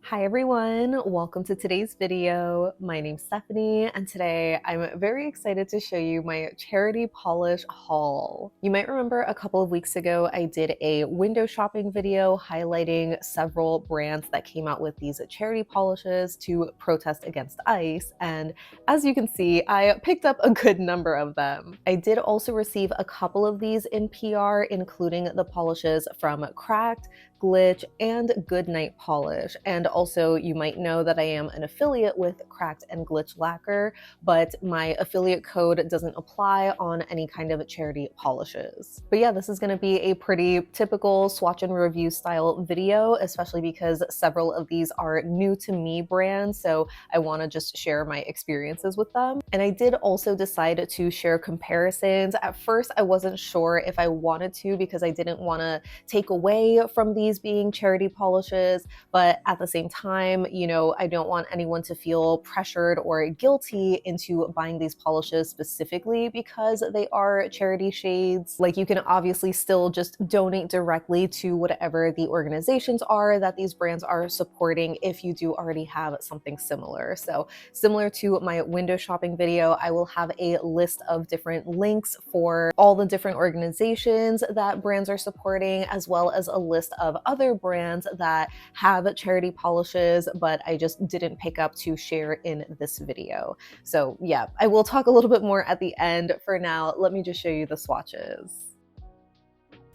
Hi everyone, welcome to today's video. My name's Stephanie and today I'm very excited to show you my charity polish haul. You might remember a couple of weeks ago I did a window shopping video highlighting several brands that came out with these charity polishes to protest against ICE, and as you can see I picked up a good number of them. I did also receive a couple of these in PR, including the polishes from Cracked, Glitch, and Goodnight Polish. And also you might know that I am an affiliate with Cracked and Glitch Lacquer, but my affiliate code doesn't apply on any kind of charity polishes. But yeah, this is going to be a pretty typical swatch and review style video, especially because several of these are new to me brands, so I want to just share my experiences with them. And I did also decide to share comparisons. At first I wasn't sure if I wanted to because I didn't want to take away from these being charity polishes, but at the same time, you know, I don't want anyone to feel pressured or guilty into buying these polishes specifically because they are charity shades. Like, you can obviously still just donate directly to whatever the organizations are that these brands are supporting if you do already have something similar. So similar to my window shopping video, I will have a list of different links for all the different organizations that brands are supporting, as well as a list of other brands that have charity polishes, but I just didn't pick up to share in this video. So yeah, I will talk a little bit more at the end. For now, let me just show you the swatches.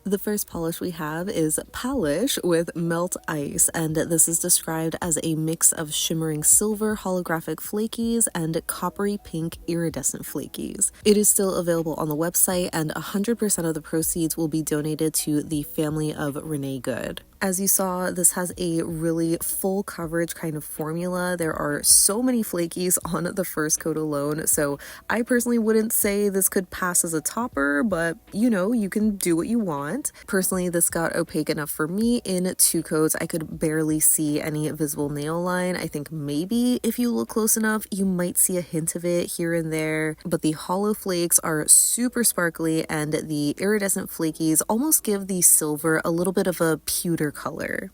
The first polish we have is Pahlish with Melt Ice, and this is described as a mix of shimmering silver holographic flakies and coppery pink iridescent flakies. It is still available on the website, and 100% of the proceeds will be donated to the family of Renee Good. As you saw, this has a really full coverage kind of formula. There are so many flakies on the first coat alone, so I personally wouldn't say this could pass as a topper, but you know, you can do what you want. Personally, this got opaque enough for me in 2 coats. I could barely see any visible nail line. I think maybe if you look close enough, you might see a hint of it here and there, but the hollow flakes are super sparkly and the iridescent flakies almost give the silver a little bit of a pewter color.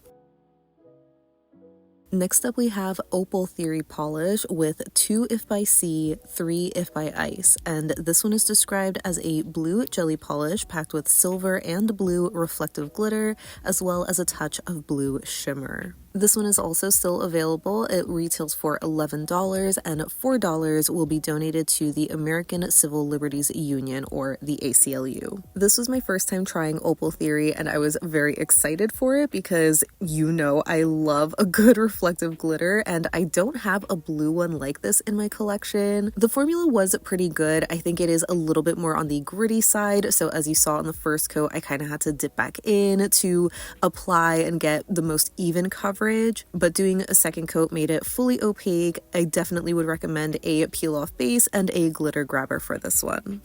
Next up we have Opal Theory Polish with 2 if by C, 3 if by Ice, and this one is described as a blue jelly polish packed with silver and blue reflective glitter, as well as a touch of blue shimmer. This one is also still available. It retails for $11, and $4 will be donated to the American Civil Liberties Union, or the ACLU. This was my first time trying Opal Theory, and I was very excited for it because, you know, I love a good reflective glitter, and I don't have a blue one like this in my collection. The formula was pretty good. I think it is a little bit more on the gritty side, so as you saw in the first coat, I kind of had to dip back in to apply and get the most even coverage. But doing a second coat made it fully opaque. I definitely would recommend a peel-off base and a glitter grabber for this one.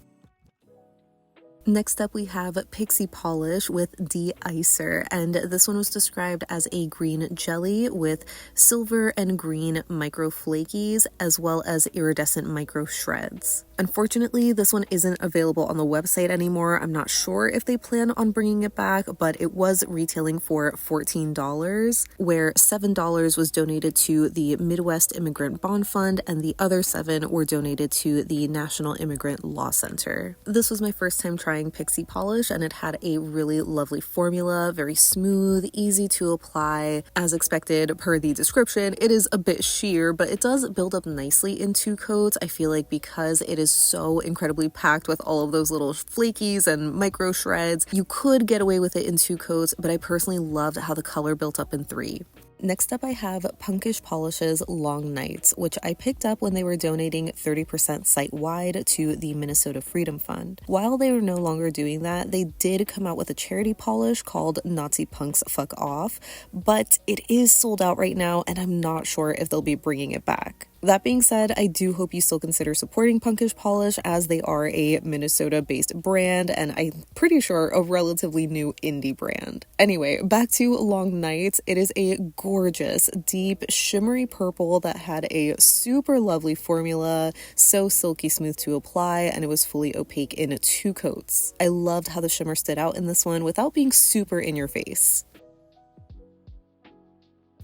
Next up we have Pixie Polish with De-ICEr, and this one was described as a green jelly with silver and green micro flakies, as well as iridescent micro shreds. Unfortunately, this one isn't available on the website anymore. I'm not sure if they plan on bringing it back, but it was retailing for $14, where $7 was donated to the Midwest Immigrant Bond Fund, and the other $7 were donated to the National Immigrant Law Center. This was my first time trying Pixie Polish, and it had a really lovely formula, very smooth, easy to apply. As expected per the description, it is a bit sheer, but it does build up nicely in 2 coats. I feel like because it is so incredibly packed with all of those little flakies and micro shreds, you could get away with it in 2 coats, but I personally loved how the color built up in 3. Next up I have Punkish Polish's Long Nights, which I picked up when they were donating 30% site-wide to the Minnesota Freedom Fund. While they were no longer doing that, they did come out with a charity polish called Nazi Punks Fuck Off, but it is sold out right now and I'm not sure if they'll be bringing it back. That being said, I do hope you still consider supporting Punkish Polish, as they are a Minnesota-based brand and I'm pretty sure a relatively new indie brand. Anyway, back to Long Nights. It is a gorgeous, deep, shimmery purple that had a super lovely formula, so silky smooth to apply, and it was fully opaque in 2 coats. I loved how the shimmer stood out in this one without being super in your face.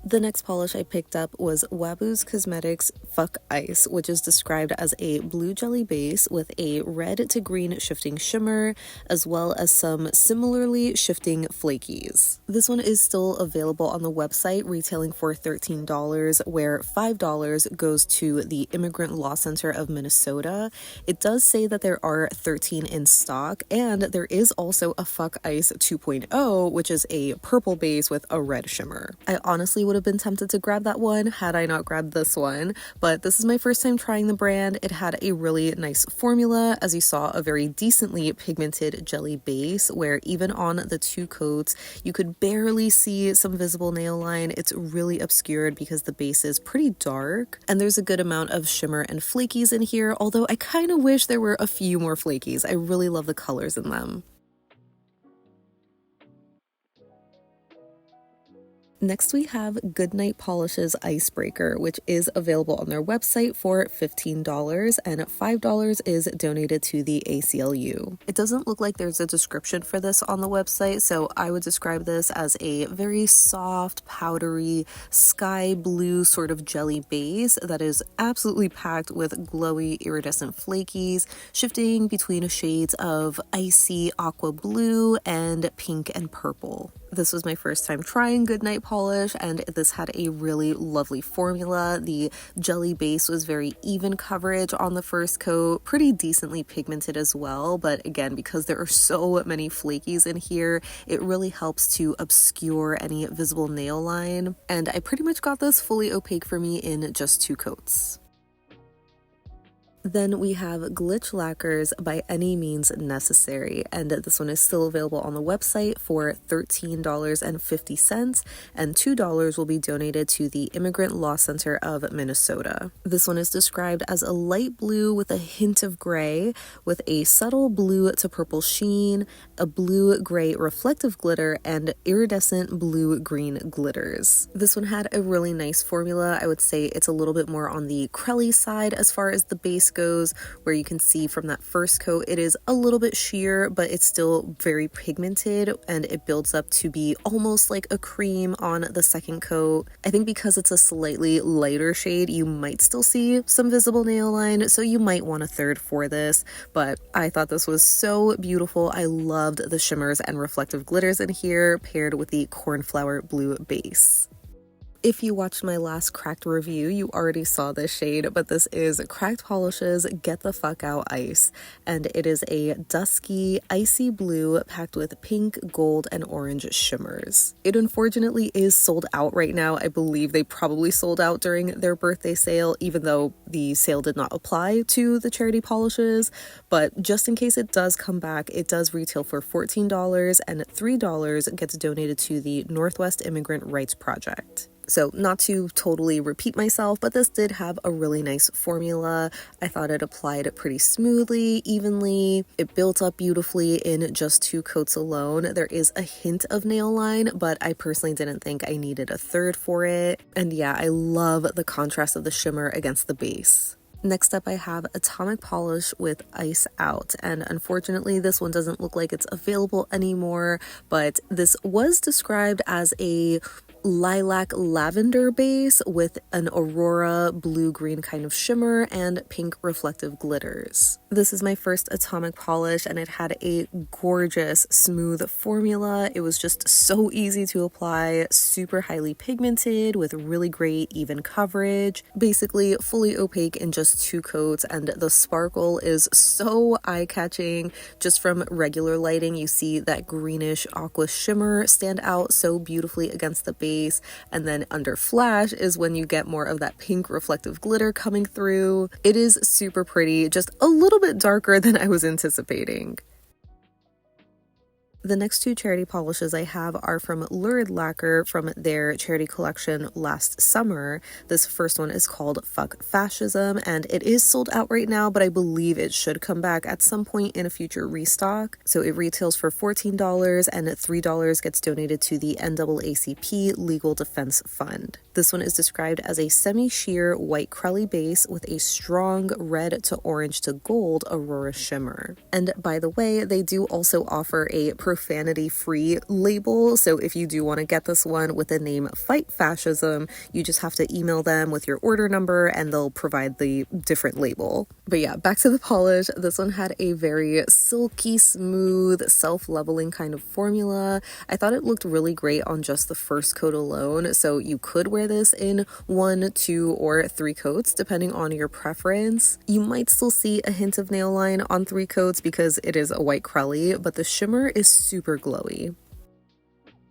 The next polish I picked up was Waabooz Cosmetics F Ice, which is described as a blue jelly base with a red to green shifting shimmer, as well as some similarly shifting flakies. This one is still available on the website, retailing for $13, where $5 goes to the Immigrant Law Center of Minnesota. It does say that there are 13 in stock, and there is also a F Ice 2.0, which is a purple base with a red shimmer. I honestly would have been tempted to grab that one had I not grabbed this one, but this is my first time trying the brand. It had a really nice formula, as you saw, a very decently pigmented jelly base where even on the two coats you could barely see some visible nail line. It's really obscured because the base is pretty dark, and there's a good amount of shimmer and flakies in here, although I kind of wish there were a few more flakies. I really love the colors in them. Next we have Goodnight Polish's Icebreaker, which is available on their website for $15, and $5 is donated to the ACLU. It doesn't look like there's a description for this on the website, so I would describe this as a very soft, powdery, sky blue sort of jelly base that is absolutely packed with glowy iridescent flakies, shifting between shades of icy aqua blue and pink and purple. This was my first time trying Goodnight polish, and this had a really lovely formula. The jelly base was very even coverage on the first coat, pretty decently pigmented as well, but again, because there are so many flakies in here, it really helps to obscure any visible nail line, and I pretty much got this fully opaque for me in just 2 coats. Then we have Glitch Lacquers By Any Means Necessary, and this one is still available on the website for $13.50, and $2 will be donated to the Immigrant Law Center of Minnesota. This one is described as a light blue with a hint of gray, with a subtle blue to purple sheen, a blue-gray reflective glitter, and iridescent blue-green glitters. This one had a really nice formula. I would say it's a little bit more on the crelly side as far as the base goes, where you can see from that first coat it is a little bit sheer, but it's still very pigmented, and it builds up to be almost like a cream on the second coat. I think because it's a slightly lighter shade, you might still see some visible nail line, so you might want a third for this, but I thought this was so beautiful. I loved the shimmers and reflective glitters in here, paired with the cornflower blue base. If you watched my last Cracked review, you already saw this shade, but this is Cracked Polish's Get the Fuck Out Ice, and it is a dusky, icy blue packed with pink, gold, and orange shimmers. It unfortunately is sold out right now. I believe they probably sold out during their birthday sale, even though the sale did not apply to the charity polishes, but just in case it does come back, it does retail for $14, and $3 gets donated to the Northwest Immigrant Rights Project. So not to totally repeat myself, but this did have a really nice formula. I thought it applied pretty smoothly, evenly. It built up beautifully in just 2 coats alone. There is a hint of nail line, but I personally didn't think I needed a third for it. And yeah, I love the contrast of the shimmer against the base. Next up, I have Atomic Polish with Ice Out, and unfortunately this one doesn't look like it's available anymore, but this was described as a lilac lavender base with an aurora blue-green kind of shimmer and pink reflective glitters. This is my first Atomic polish, and it had a gorgeous smooth formula. It was just so easy to apply, super highly pigmented with really great even coverage, basically fully opaque in just 2 coats, and the sparkle is so eye-catching. Just from regular lighting, you see that greenish aqua shimmer stand out so beautifully against the base, and then under flash is when you get more of that pink reflective glitter coming through. It is super pretty, just a little bit darker than I was anticipating. The next 2 charity polishes I have are from Lurid Lacquer from their charity collection last summer. This first one is called Fuck Fascism, and it is sold out right now, but I believe it should come back at some point in a future restock. So it retails for $14, and $3 gets donated to the NAACP Legal Defense Fund. This one is described as a semi-sheer white crelly base with a strong red to orange to gold aurora shimmer. And by the way, they do also offer a profanity-free label. So if you do want to get this one with the name Fight Fascism, you just have to email them with your order number and they'll provide the different label. But yeah, back to the polish. This one had a very silky smooth, self-leveling kind of formula. I thought it looked really great on just the first coat alone, so you could wear this in 1, 2, or 3 coats depending on your preference. You might still see a hint of nail line on 3 coats because it is a white crelly, but the shimmer is super glowy.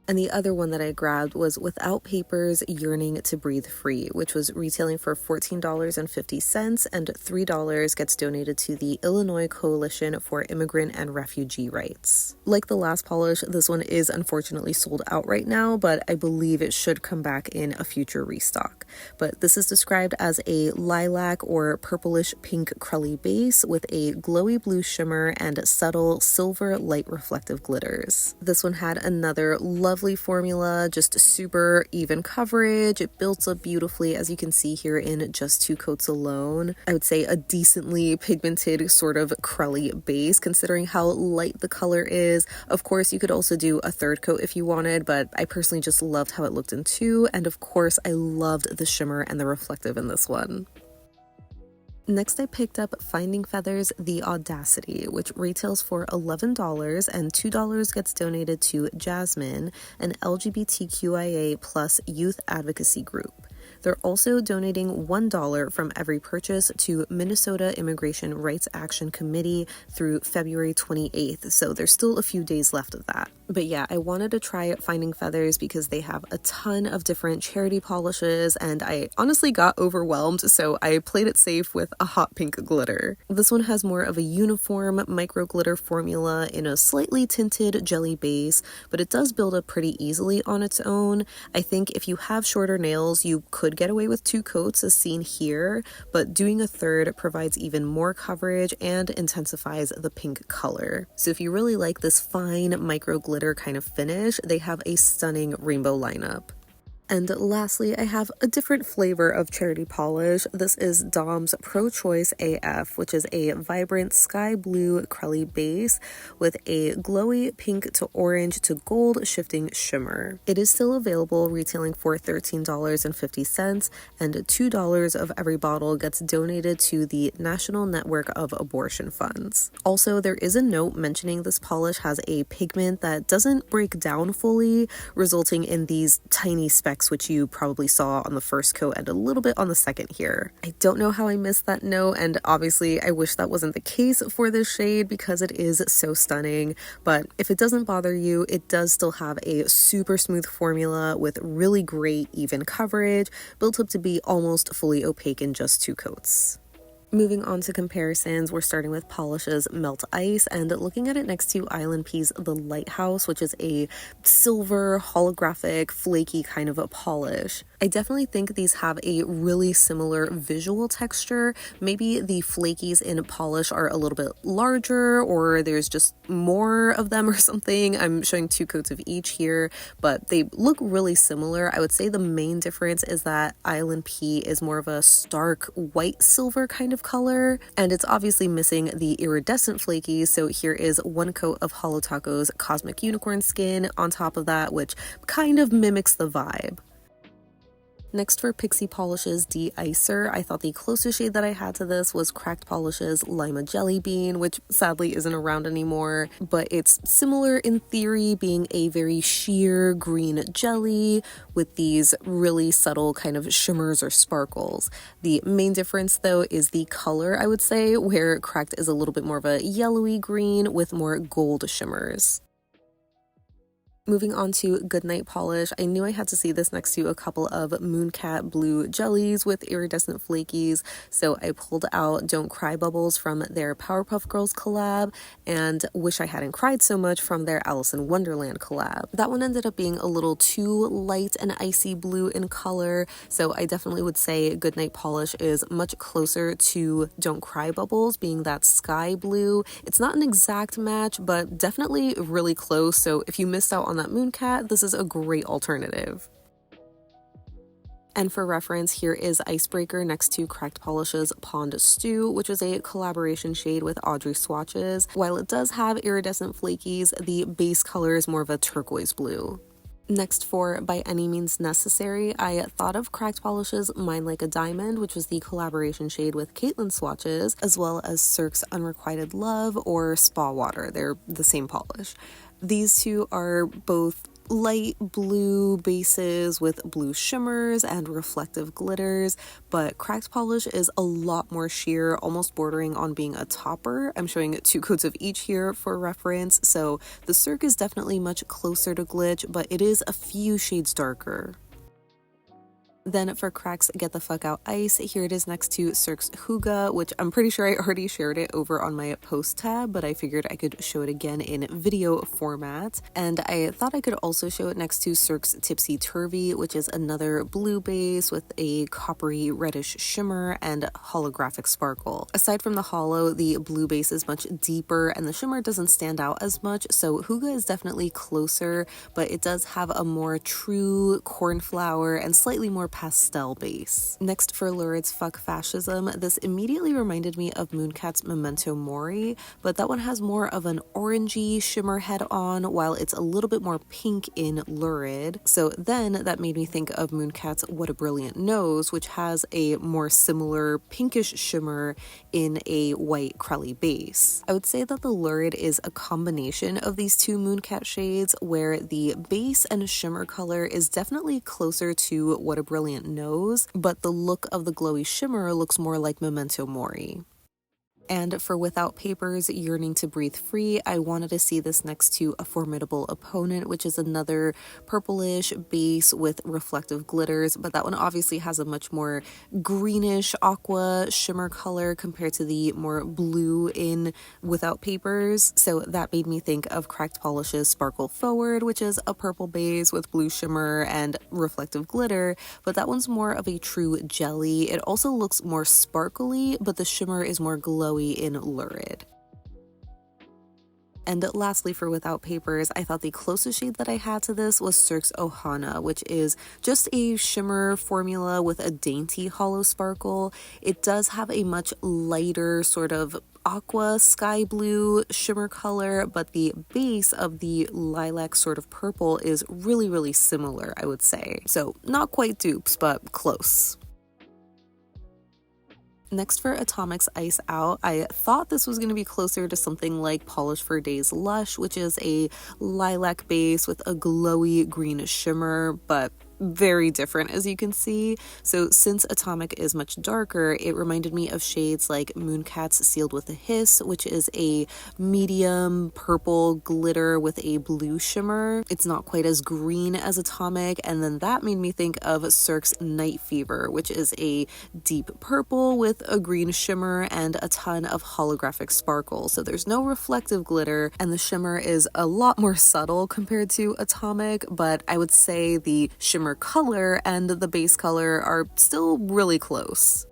And the other one that I grabbed was Without Paper's Yearning to Breathe Free, which was retailing for $14.50, and $3 gets donated to the Illinois Coalition for Immigrant and Refugee Rights. Like the last polish, this one is unfortunately sold out right now, but I believe it should come back in a future restock. But this is described as a lilac or purplish pink crelly base with a glowy blue shimmer and subtle silver light reflective glitters. This one had another lovely formula, just super even coverage. It builds up beautifully, as you can see here, in just 2 coats alone. I would say a decently pigmented sort of crelly base considering how light the color is. Of course, you could also do a 3rd coat if you wanted, but I personally just loved how it looked in 2, and of course I loved the shimmer and the reflective in this one. Next, I picked up Finding Feathers The Audacity, which retails for $11, and $2 gets donated to Jasmine, an LGBTQIA+ youth advocacy group. They're also donating $1 from every purchase to Minnesota Immigration Rights Action Committee through February 28th, so there's still a few days left of that. But yeah, I wanted to try Finding Feathers because they have a ton of different charity polishes, and I honestly got overwhelmed, so I played it safe with a hot pink glitter. This one has more of a uniform micro glitter formula in a slightly tinted jelly base, but it does build up pretty easily on its own. I think if you have shorter nails, you could get away with 2 coats as seen here, but doing a 3rd provides even more coverage and intensifies the pink color. So if you really like this fine micro glitter kind of finish, they have a stunning rainbow lineup. And lastly, I have a different flavor of charity polish. This is Dom's Pro Choice AF, which is a vibrant sky blue crelly base with a glowy pink to orange to gold shifting shimmer. It is still available, retailing for $13.50, and $2 of every bottle gets donated to the National Network of Abortion Funds. Also, there is a note mentioning this polish has a pigment that doesn't break down fully, resulting in these tiny specks, which you probably saw on the first coat and a little bit on the second here. I don't know how I missed that note, and obviously I wish that wasn't the case for this shade because it is so stunning, but if it doesn't bother you, it does still have a super smooth formula with really great even coverage, built up to be almost fully opaque in just 2 coats. Moving on to comparisons, we're starting with Pahlish's Melt Ice and looking at it next to ILNP's The Lighthouse, which is a silver, holographic, flaky kind of a polish. I definitely think these have a really similar visual texture. Maybe the flakies in polish are a little bit larger, or there's just more of them or something. I'm showing 2 coats of each here, but they look really similar. I would say the main difference is that ILNP is more of a stark white silver kind of color, and it's obviously missing the iridescent flakies, so here is 1 coat of Holo Taco's Cosmic Unicorn Skin on top of that, which kind of mimics the vibe. Next, for Pixie Polish's De-ICEr, I thought the closest shade that I had to this was Cracked Polish's Lima Jelly Bean, which sadly isn't around anymore, but it's similar in theory, being a very sheer green jelly with these really subtle kind of shimmers or sparkles. The main difference though is the color, I would say, where Cracked is a little bit more of a yellowy green with more gold shimmers. Moving on to Goodnight Polish, I knew I had to see this next to a couple of Mooncat blue jellies with iridescent flakies, so I pulled out Don't Cry Bubbles from their Powerpuff Girls collab and Wish I Hadn't Cried So Much from their Alice in Wonderland collab. That one ended up being a little too light and icy blue in color, so I definitely would say Goodnight Polish is much closer to Don't Cry Bubbles, being that sky blue. It's not an exact match, but definitely really close, so if you missed out on that Mooncat, this is a great alternative. And for reference, here is Icebreaker next to Cracked Polish's Pond Stew, which was a collaboration shade with Audrey Swatches. While it does have iridescent flakies, the base color is more of a turquoise blue. Next, for By Any Means Necessary, I thought of Cracked Polish's Mine Like a Diamond, which was the collaboration shade with Caitlin Swatches, as well as Cirque's Unrequited Love or Spa Water. They're the same polish. These two are both light blue bases with blue shimmers and reflective glitters, but Cracked Polish is a lot more sheer, almost bordering on being a topper. I'm showing 2 coats of each here for reference, so the Cirque is definitely much closer to Glitch, but it is a few shades darker. Then for Crack's Get the Fuck Out Ice, here it is next to Cirque's Hygge, which I'm pretty sure I already shared it over on my post tab, but I figured I could show it again in video format. And I thought I could also show it next to Cirque's Tipsy Turvy, which is another blue base with a coppery reddish shimmer and holographic sparkle. Aside from the holo, the blue base is much deeper and the shimmer doesn't stand out as much, so Hygge is definitely closer, but it does have a more true cornflower and slightly more pastel base. Next, for Lurid's Fuck Fascism, this immediately reminded me of Mooncat's Memento Mori, but that one has more of an orangey shimmer head on, while it's a little bit more pink in Lurid. So then that made me think of Mooncat's What a Brilliant Nose, which has a more similar pinkish shimmer in a white crelly base. I would say that the Lurid is a combination of these two Mooncat shades, where the base and shimmer color is definitely closer to What a Brilliant Nose, but the look of the glowy shimmer looks more like Memento Mori. And for Without Paper's Yearning to Breathe Free, I wanted to see this next to A Formidable Opponent, which is another purplish base with reflective glitters, but that one obviously has a much more greenish aqua shimmer color compared to the more blue in Without Paper's. So that made me think of Cracked Polish's Sparkle Forward, which is a purple base with blue shimmer and reflective glitter, but that one's more of a true jelly. It also looks more sparkly, but the shimmer is more glowy in Lurid. And lastly, for Without Papers, I thought the closest shade that I had to this was Cirque's Ohana, which is just a shimmer formula with a dainty hollow sparkle. It does have a much lighter sort of aqua sky blue shimmer color, but the base of the lilac sort of purple is really similar, I would say. So not quite dupes, but close. Next, for Atomic's Ice Out, I thought this was going to be closer to something like Polish for Days Lush, which is a lilac base with a glowy green shimmer, but very different, as you can see. So since Atomic is much darker, it reminded me of shades like Mooncat's Sealed with a Hiss, which is a medium purple glitter with a blue shimmer. It's not quite as green as Atomic, and then that made me think of Cirque's Night Fever, which is a deep purple with a green shimmer and a ton of holographic sparkle. So there's no reflective glitter, and the shimmer is a lot more subtle compared to Atomic, but I would say the shimmer color and the base color are still really close.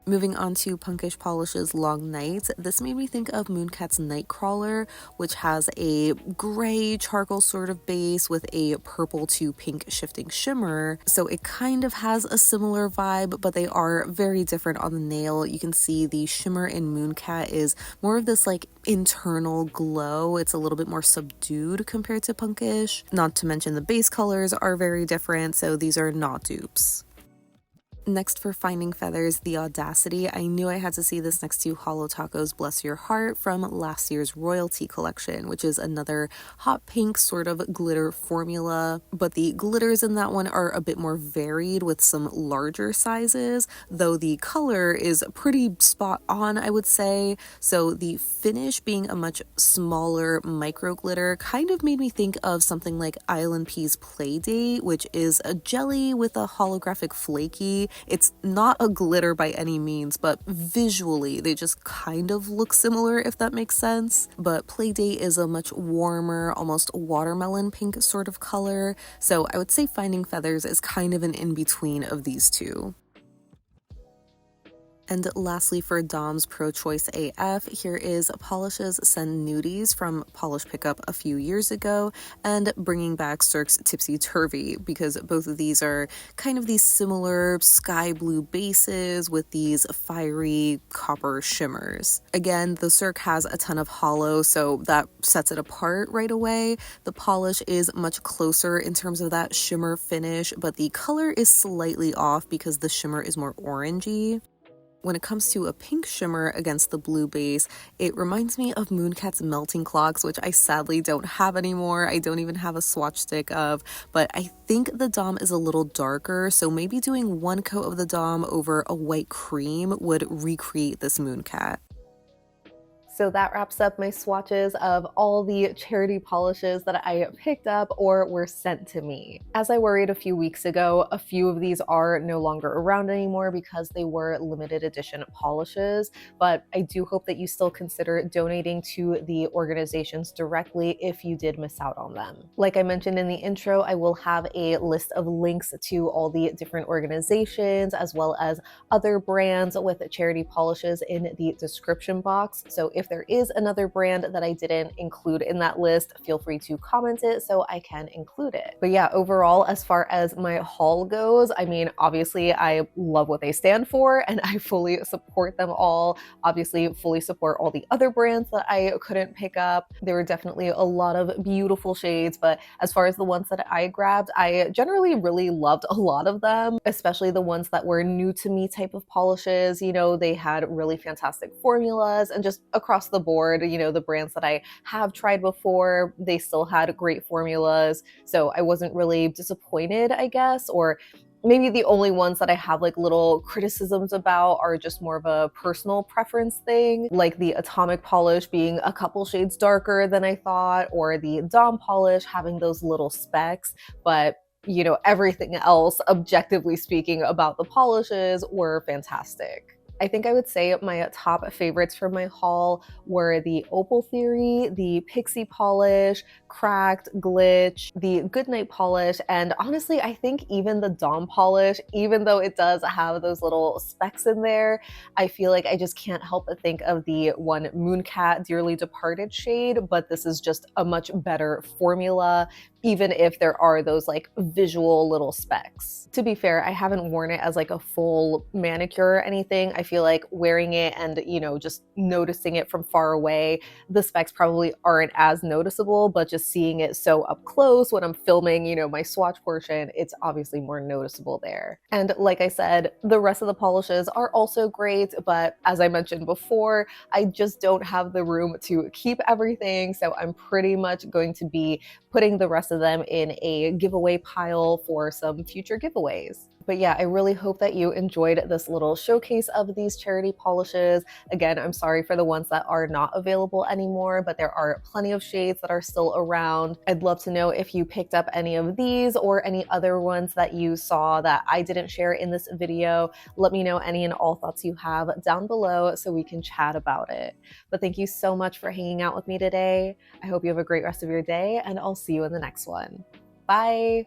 Moving on to Punkish Polish's Long Night, this made me think of Mooncat's Nightcrawler, which has a gray charcoal sort of base with a purple to pink shifting shimmer. So it kind of has a similar vibe, but they are very different on the nail. You can see the shimmer in Mooncat is more of this like internal glow. It's a little bit more subdued compared to Punkish. Not to mention the base colors are very different, so these are not dupes. Next, for Finding Feathers, the Audacity, I knew I had to see this next to Holo Taco's Bless Your Heart from last year's Royalty collection, which is another hot pink sort of glitter formula, but the glitters in that one are a bit more varied with some larger sizes, though the color is pretty spot on, I would say. So the finish being a much smaller micro glitter kind of made me think of something like ILNP's Playdate, which is a jelly with a holographic flaky. It's not a glitter by any means, but visually they just kind of look similar, if that makes sense. But Playdate is a much warmer, almost watermelon pink sort of color, so I would say Finding Feathers is kind of an in-between of these two. And lastly, for Dom's pro-choice AF, here is Polish's Send Nudis from Polish Pickup a few years ago, and bringing back Cirque's Tipsy Turvy, because both of these are kind of these similar sky blue bases with these fiery copper shimmers. Again, the Cirque has a ton of holo, so that sets it apart right away. The polish is much closer in terms of that shimmer finish, but the color is slightly off because the shimmer is more orangey. When it comes to a pink shimmer against the blue base, it reminds me of Mooncat's melting clocks, which I sadly don't have anymore. I don't even have a swatch stick of, but I think the Dom is a little darker, so maybe doing one coat of the Dom over a white cream would recreate this Mooncat. So that wraps up my swatches of all the charity polishes that I picked up or were sent to me. As I worried a few weeks ago, a few of these are no longer around anymore because they were limited edition polishes, but I do hope that you still consider donating to the organizations directly if you did miss out on them. Like I mentioned in the intro, I will have a list of links to all the different organizations as well as other brands with charity polishes in the description box. So if there is another brand that I didn't include in that list, feel free to comment it so I can include it. But yeah, overall, as far as my haul goes, I mean, obviously I love what they stand for and I fully support them all. Obviously, fully support all the other brands that I couldn't pick up. There were definitely a lot of beautiful shades, but as far as the ones that I grabbed, I generally really loved a lot of them, especially the ones that were new to me type of polishes. You know, they had really fantastic formulas, and just across the board, you know, the brands that I have tried before, they still had great formulas. So I wasn't really disappointed, I guess, or maybe the only ones that I have like little criticisms about are just more of a personal preference thing, like the atomic polish being a couple shades darker than I thought, or the Dom polish having those little specks. But you know, everything else, objectively speaking, about the polishes were fantastic. I think I would say my top favorites from my haul were the Opal Theory, the Pixie polish, Cracked, Glitch, the Goodnight polish, and honestly, I think even the Dom polish, even though it does have those little specks in there, I feel like I just can't help but think of the one Mooncat Dearly Departed shade, but this is just a much better formula, even if there are those like visual little specks. To be fair, I haven't worn it as like a full manicure or anything. I feel like wearing it and, you know, just noticing it from far away, the specks probably aren't as noticeable, but just seeing it so up close when I'm filming, you know, my swatch portion, it's obviously more noticeable there. And like I said, the rest of the polishes are also great, but as I mentioned before, I just don't have the room to keep everything. So I'm pretty much going to be putting the rest of them in a giveaway pile for some future giveaways. But yeah, I really hope that you enjoyed this little showcase of these charity polishes. Again, I'm sorry for the ones that are not available anymore, but there are plenty of shades that are still around. I'd love to know if you picked up any of these or any other ones that you saw that I didn't share in this video. Let me know any and all thoughts you have down below so we can chat about it. But thank you so much for hanging out with me today. I hope you have a great rest of your day, and I'll see you in the next one. Bye!